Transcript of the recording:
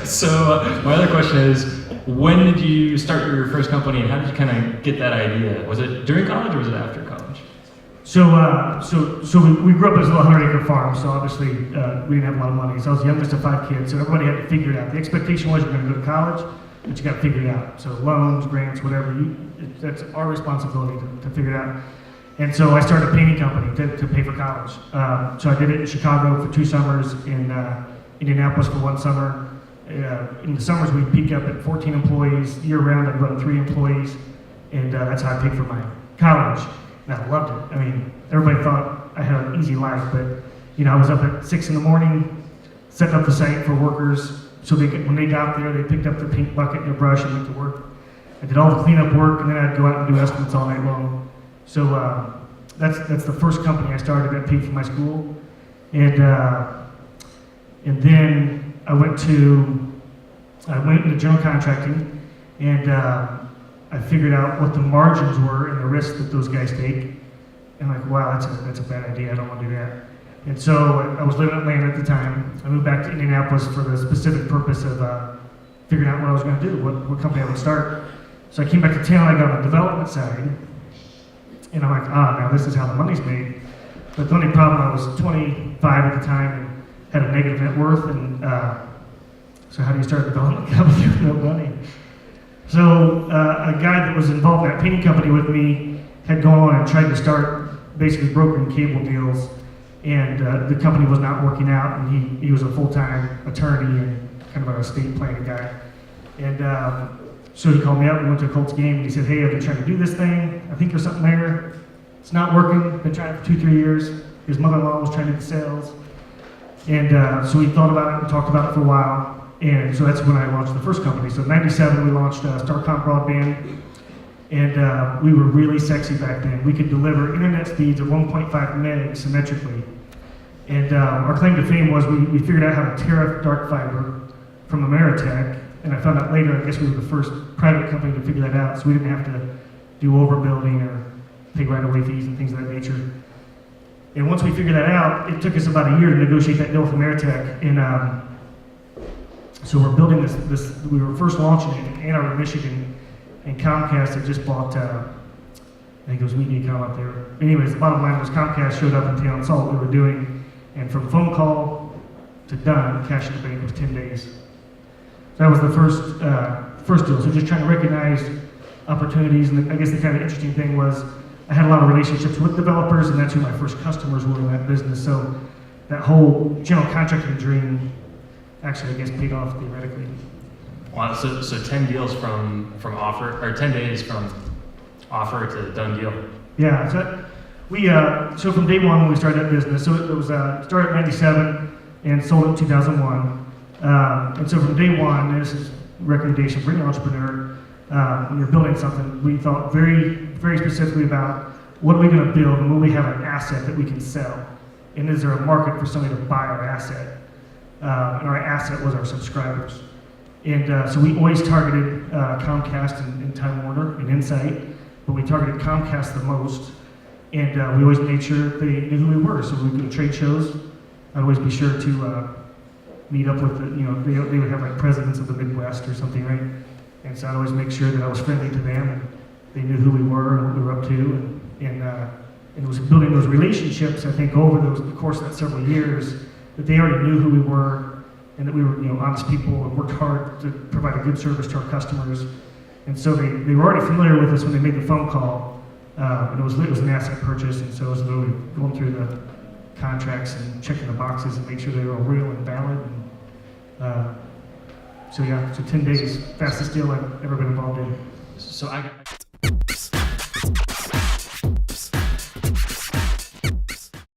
So my other question is, when did you start your first company, and how did you kind of get that idea? Was it during college or was it after college? So we grew up as a little 100-acre farm, so obviously we didn't have a lot of money. So I was the youngest of 5 kids, so everybody had to figure it out. The expectation was you're going to go to college, but you got to figure it out. So loans, grants, whatever, that's our responsibility to figure it out. And so I started a painting company to pay for college. So I did it in Chicago for 2 summers, in Indianapolis for 1 summer. In the summers we'd peak up at 14 employees. Year-round I'd run 3 employees, and that's how I paid for my college. And I loved it. I mean, everybody thought I had an easy life, but I was up at 6 in the morning, setting up the site for workers, so when they got there, they picked up their paint bucket and their brush and went to work. I did all the cleanup work, and then I'd go out and do estimates all night long. So that's the first company I started that paid for my school, and then I went into general contracting, and I figured out what the margins were and the risks that those guys take. And I'm like, wow, that's a bad idea. I don't want to do that. And so I was living in Atlanta at the time. I moved back to Indianapolis for the specific purpose of figuring out what I was going to do, what company I would start. So I came back to town. I got on the development side, and I'm like, now this is how the money's made. But the only problem, I was 25 at the time and had a negative net worth, and so how do you start a development company with no money? So a guy that was involved in that painting company with me had gone on and tried to start basically brokering cable deals, and the company was not working out, and he was a full-time attorney and kind of an estate planning guy. And so he called me up, we went to a Colts game, and he said, hey, I've been trying to do this thing, I think there's something there, it's not working, been trying it for 2-3 years. His mother-in-law was trying to do the sales. And so we thought about it and talked about it for a while. And so that's when I launched the first company. So in '97, we launched StarCom Broadband, and we were really sexy back then. We could deliver internet speeds of 1.5 meg symmetrically. And our claim to fame was we figured out how to tariff dark fiber from Ameritech, and I found out later, I guess we were the first private company to figure that out, so we didn't have to do overbuilding or pay right-of-way fees and things of that nature. And once we figured that out, it took us about a year to negotiate that deal with Ameritech. And so we're building this. We were first launching it in Ann Arbor, Michigan, and Comcast had just bought, I think it was MediaCom up there. Anyways, the bottom line was Comcast showed up in town, saw what we were doing, and from phone call to done, cash in the bank was 10 days. So that was the first deal. So just trying to recognize opportunities, and I guess the kind of interesting thing was I had a lot of relationships with developers, and that's who my first customers were in that business. So that whole general contracting dream actually, I guess, paid off theoretically. Wow, so 10 deals from offer, or 10 days from offer to done deal. Yeah, so from day one when we started that business, so it was started in '97 and sold in 2001. And so from day one, and this is a recommendation for any entrepreneur, when you're building something, we thought very, very specifically about what are we going to build, and will we have an asset that we can sell? And is there a market for somebody to buy our asset? And our asset was our subscribers. And so we always targeted Comcast and Time Warner and Insight, but we targeted Comcast the most. And we always made sure they knew who we were. So when we go to trade shows, I'd always be sure to meet up with they would have like presidents of the Midwest or something, right? And so I'd always make sure that I was friendly to them and they knew who we were and what we were up to. And it was building those relationships, I think, over the course of that several years, that they already knew who we were and that we were honest people and worked hard to provide a good service to our customers. And so they were already familiar with us when they made the phone call. And it was an asset purchase, and so it was literally going through the contracts and checking the boxes and make sure they were all real and valid. And, so 10 days, fastest deal I've ever been involved in. So I got